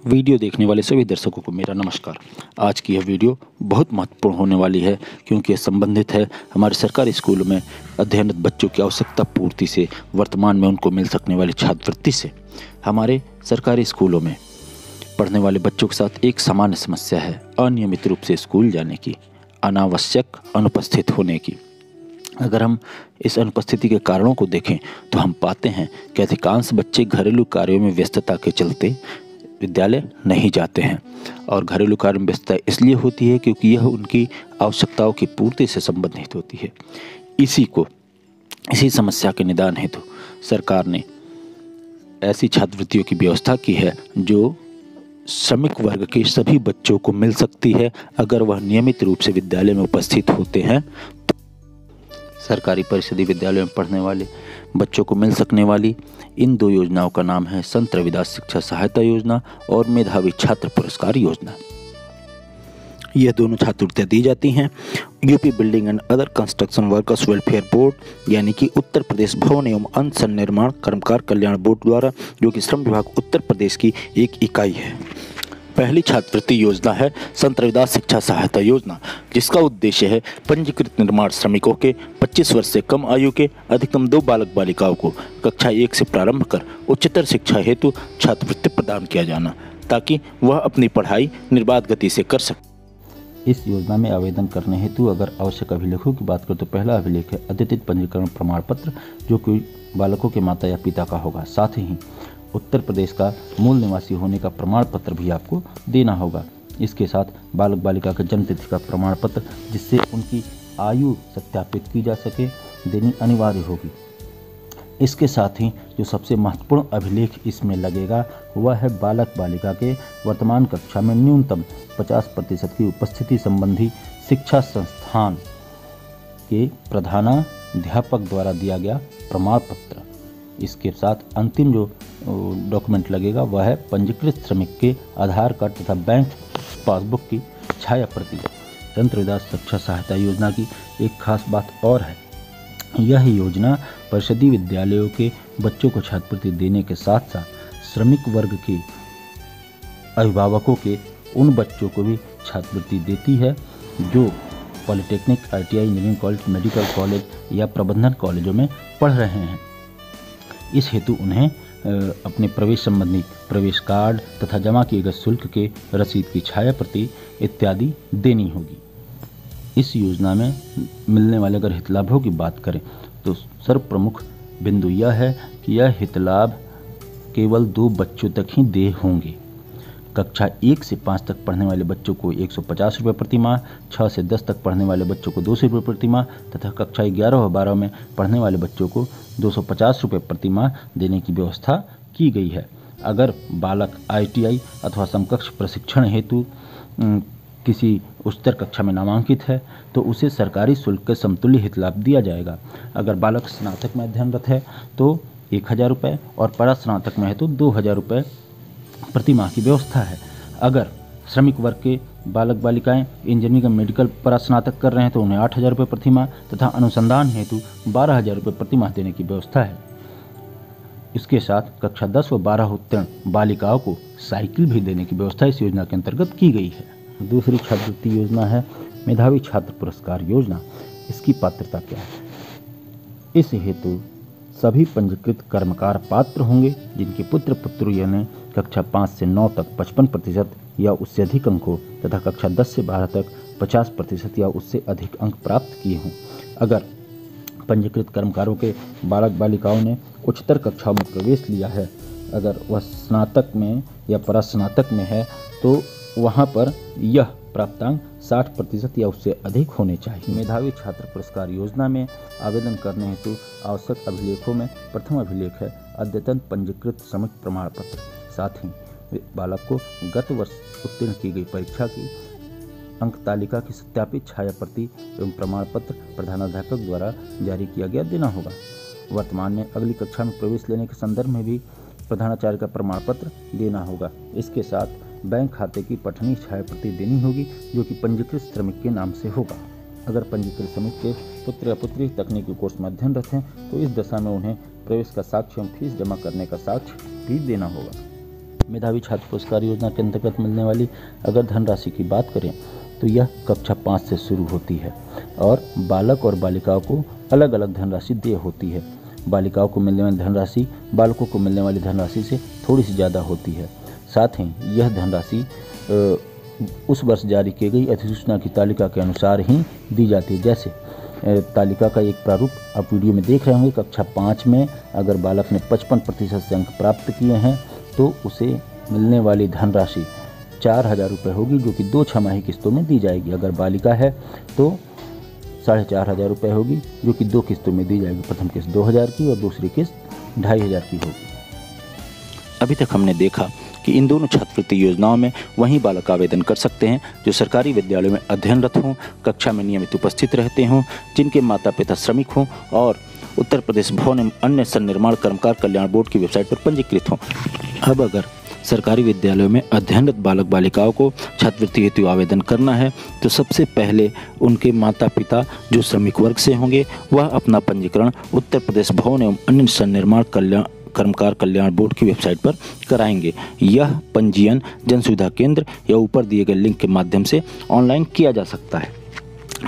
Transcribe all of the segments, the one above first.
Video देखने वाले सभी दर्शकों को मेरा नमस्कार। आज की यह वीडियो बहुत महत्वपूर्ण होने वाली है क्योंकि यह संबंधित है हमारे सरकारी स्कूलों में अध्ययनरत बच्चों की आवश्यकता पूर्ति से वर्तमान में उनको मिल सकने वाली छात्रवृत्ति से। हमारे सरकारी स्कूलों में पढ़ने वाले बच्चों के साथ एक सामान्य समस्या है अनियमित रूप से स्कूल जाने की, अनावश्यक अनुपस्थित होने की। अगर हम इस अनुपस्थिति के कारणों को देखें तो हम पाते हैं कि अधिकांश बच्चे घरेलू कार्यों में व्यस्तता के चलते विद्यालय नहीं जाते हैं। और घरेलू कार्य में व्यस्तता इसलिए होती है क्योंकि यह उनकी आवश्यकताओं की पूर्ति से संबंधित होती है। इसी समस्या के निदान हेतु सरकार ने ऐसी छात्रवृत्तियों की व्यवस्था की है जो श्रमिक वर्ग के सभी बच्चों को मिल सकती है अगर वह नियमित रूप से विद्यालय में उपस्थित होते हैं। सरकारी परिषदीय विद्यालय में पढ़ने वाले बच्चों को मिल सकने वाली इन दो योजनाओं का नाम है संत रविदास शिक्षा सहायता योजना और मेधावी छात्र पुरस्कार योजना। यह दोनों छात्रवृत्तियां दी जाती हैं UP building and other construction workers welfare board यानी कि उत्तर प्रदेश भवन एवं अन्य सन्निर्माण कर्मकार कल्याण बोर्ड द्वारा, जो कि श्रम विभाग उत्तर प्रदेश की एक इकाई है। पहली छात्रवृत्ति योजना है संत रविदास शिक्षा सहायता योजना, जिसका उद्देश्य है पंजीकृत निर्माण श्रमिकों के 25 वर्ष से कम आयु के अधिकतम 2 बालक बालिकाओं को कक्षा 1 से प्रारंभ कर उच्चतर शिक्षा हेतु छात्रवृत्ति प्रदान किया जाना, ताकि वह अपनी पढ़ाई निर्बाध गति से कर सके। इस योजना में आवेदन करने हेतु अगर आवश्यक अभिलेखों की बात करें तो पहला अभिलेख है अद्यतित पंजीकरण प्रमाण पत्र, जो कि बालकों के माता या पिता का होगा। साथ ही उत्तर प्रदेश का मूल निवासी होने का प्रमाण पत्र भी आपको देना होगा। इसके साथ बालक बालिका के जन्म तिथि का प्रमाण पत्र, जिससे उनकी आयु सत्यापित की जा सके, देनी अनिवार्य होगी। इसके साथ ही जो सबसे महत्वपूर्ण अभिलेख इसमें लगेगा वह है बालक बालिका के वर्तमान कक्षा में न्यूनतम 50% की उपस्थिति संबंधी शिक्षा संस्थान के प्रधानाध्यापक द्वारा दिया गया प्रमाण पत्र। इसके साथ अंतिम जो डॉक्यूमेंट लगेगा वह है पंजीकृत श्रमिक के आधार कार्ड तथा बैंक पासबुक की छाया प्रति। संत रविदास शिक्षा सहायता योजना की एक खास बात और है, यह योजना परिषदीय विद्यालयों के बच्चों को छात्रवृत्ति देने के साथ साथ श्रमिक वर्ग के अभिभावकों के उन बच्चों को भी छात्रवृत्ति देती है जो polytechnic, ITI, engineering college, medical college या प्रबंधन कॉलेजों में पढ़ रहे हैं। इस हेतु उन्हें अपने प्रवेश संबंधी प्रवेश कार्ड तथा जमा किए गए शुल्क के रसीद की छाया प्रति इत्यादि देनी होगी। इस योजना में मिलने वाले अगर हितलाभों की बात करें तो सर्वप्रमुख बिंदु यह है कि यह हितलाभ केवल 2 बच्चों तक ही देय होंगे। कक्षा 1 से 5 तक पढ़ने वाले बच्चों को 150 रुपये प्रति माह, 6 से 10 तक पढ़ने वाले बच्चों को 200 रुपये प्रति माह तथा कक्षा 11 और 12 में पढ़ने वाले बच्चों को 250 रुपये प्रति माह देने की व्यवस्था की गई है। अगर बालक ITI अथवा समकक्ष प्रशिक्षण हेतु किसी उच्चतर कक्षा में नामांकित है तो उसे सरकारी शुल्क के समतुल्य हितलाभ दिया जाएगा। अगर बालक स्नातक में अध्ययनरत है तो 1000 रुपये और परास्नातक में है तो 2000 रुपये प्रति माह की व्यवस्था है। अगर श्रमिक वर्ग के बालक बालिकाएं इंजीनियरिंग मेडिकल परास्नातक कर रहे हैं तो उन्हें 8000 रुपये प्रति माह तथा अनुसंधान हेतु 12000 रुपये प्रति माह देने की व्यवस्था है। इसके साथ कक्षा 10 व 12 उत्तीर्ण बालिकाओं को साइकिल भी देने की व्यवस्था इस योजना के अंतर्गत की गई है। दूसरी छात्रवृत्ति योजना है मेधावी छात्र पुरस्कार योजना। इसकी पात्रता क्या है? इस हेतु सभी पंजीकृत कर्मकार पात्र होंगे जिनके पुत्र पुत्रियों ने कक्षा 5 से 9 तक 55% या उससे अधिक अंकों तथा कक्षा 10 से 12 तक 50% या उससे अधिक अंक प्राप्त किए हों। अगर पंजीकृत कर्मकारों के बालक बालिकाओं ने उच्चतर कक्षाओं में प्रवेश लिया है, अगर वह स्नातक में या परास्नातक में है तो वहाँ पर यह प्राप्तांक 60% या उससे अधिक होने चाहिए। मेधावी छात्र पुरस्कार योजना में आवेदन करने हेतु आवश्यक अभिलेखों में प्रथम अभिलेख है अद्यतन पंजीकृत श्रमिक प्रमाण पत्र। साथ ही बालक को गत वर्ष उत्तीर्ण की गई परीक्षा की अंक तालिका की सत्यापित छाया प्रति एवं प्रमाण पत्र प्रधानाध्यापक द्वारा जारी किया गया देना होगा। वर्तमान में अगली कक्षा में प्रवेश लेने के संदर्भ में भी प्रधानाचार्य का प्रमाण पत्र देना होगा। इसके साथ बैंक खाते की पठनीय छाया प्रति देनी होगी जो कि पंजीकृत श्रमिक के नाम से होगा। अगर पंजीकृत श्रमिक के पुत्र या पुत्री तकनीकी कोर्स में अध्ययनरत हैं तो इस दशा में उन्हें प्रवेश का साक्ष्य एवं फीस जमा करने का साक्ष्य भी देना होगा। मेधावी छात्र पुरस्कार योजना के अंतर्गत मिलने वाली अगर धनराशि की बात करें तो यह कक्षा 5 से शुरू होती है और बालक और बालिकाओं को अलग अलग धनराशि देय होती है। बालिकाओं को मिलने वाली धनराशि बालकों को मिलने वाली धनराशि से थोड़ी सी ज़्यादा होती है। साथ ही यह धनराशि उस वर्ष जारी की गई अधिसूचना की तालिका के अनुसार ही दी जाती है। जैसे तालिका का एक प्रारूप आप वीडियो में देख रहे होंगे। कक्षा 5 में अगर बालक ने 55% से अंक प्राप्त किए हैं तो उसे मिलने वाली धनराशि 4,000 रुपये होगी, जो कि 2 छमाही किस्तों में दी जाएगी। अगर बालिका है तो 4,500 रुपये होगी, जो कि 2 किस्तों में दी जाएगी। प्रथम किस्त 2,000 की और दूसरी किस्त 2,500 की होगी। अभी तक हमने देखा कि इन दोनों छात्रवृत्ति योजनाओं में वही बालक आवेदन कर सकते हैं जो सरकारी विद्यालयों में अध्ययनरत हों, कक्षा में नियमित उपस्थित रहते हों, जिनके माता पिता श्रमिक हों और उत्तर प्रदेश भवन एवं अन्य सन्निर्माण कर्मकार कल्याण बोर्ड की वेबसाइट पर पंजीकृत हों। अब अगर सरकारी विद्यालयों में अध्ययनरत बालक बालिकाओं को छात्रवृत्ति हेतु आवेदन करना है तो सबसे पहले उनके माता पिता जो श्रमिक वर्ग से होंगे वह अपना पंजीकरण उत्तर प्रदेश भवन एवं अन्य सन्निर्माण कर्मकार कल्याण बोर्ड की वेबसाइट पर कराएंगे। यह पंजीयन जन सुविधा केंद्र या ऊपर दिए गए लिंक के माध्यम से ऑनलाइन किया जा सकता है,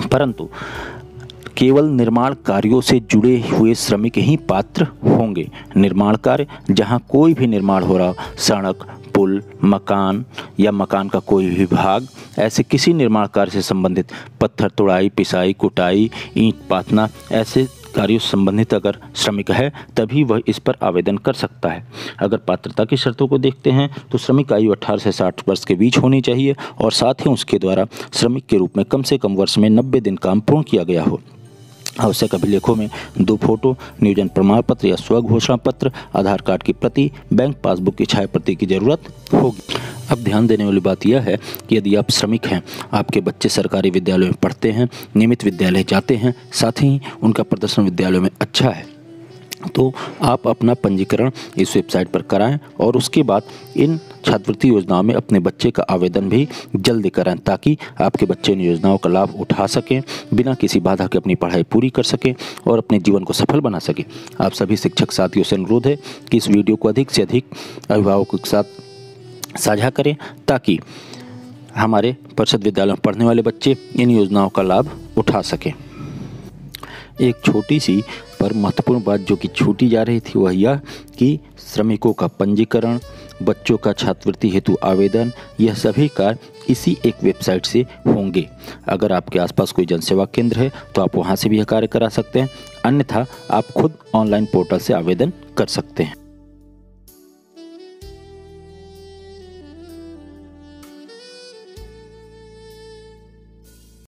परंतु केवल निर्माण कार्यों से जुड़े हुए श्रमिक ही पात्र होंगे। निर्माण कार्य जहां कोई भी निर्माण हो रहा, सड़क, पुल, मकान या मकान का कोई भी भाग, ऐसे किसी निर्माण कार्य से संबंधित पत्थर तोड़ाई, पिसाई, कुटाई, ईंट पाथना, ऐसे कार्यों से संबंधित अगर श्रमिक है तभी वह इस पर आवेदन कर सकता है। अगर पात्रता की शर्तों को देखते हैं तो श्रमिक आयु 18 से 60 वर्ष के बीच होनी चाहिए और साथ ही उसके द्वारा श्रमिक के रूप में कम से कम वर्ष में 90 दिन काम पूर्ण किया गया हो। आवश्यक अभिलेखों में 2 फोटो, नियोजन प्रमाण पत्र या स्वघोषणा पत्र, आधार कार्ड की प्रति, बैंक पासबुक की छाया प्रति की जरूरत होगी। अब ध्यान देने वाली बात यह है कि यदि आप श्रमिक हैं, आपके बच्चे सरकारी विद्यालयों में पढ़ते हैं, नियमित विद्यालय जाते हैं, साथ ही उनका प्रदर्शन विद्यालयों में अच्छा है, तो आप अपना पंजीकरण इस वेबसाइट पर कराएं और उसके बाद इन छात्रवृत्ति योजनाओं में अपने बच्चे का आवेदन भी जल्दी कराएं ताकि आपके बच्चे इन योजनाओं का लाभ उठा सकें, बिना किसी बाधा के अपनी पढ़ाई पूरी कर सकें और अपने जीवन को सफल बना सकें। आप सभी शिक्षक साथियों से अनुरोध है कि इस वीडियो को अधिक से अधिक अभिभावकों के साथ साझा करें ताकि हमारे परिषद विद्यालयों में पढ़ने वाले बच्चे इन योजनाओं का लाभ उठा सकें। एक छोटी सी पर महत्वपूर्ण बात जो कि छूटी जा रही थी वह यह कि श्रमिकों का पंजीकरण, बच्चों का छात्रवृत्ति हेतु आवेदन, यह सभी कार्य इसी एक वेबसाइट से होंगे। अगर आपके आसपास कोई जनसेवा केंद्र है तो आप वहां से भी यह कार्य करा सकते हैं, अन्यथा आप खुद ऑनलाइन पोर्टल से आवेदन कर सकते हैं।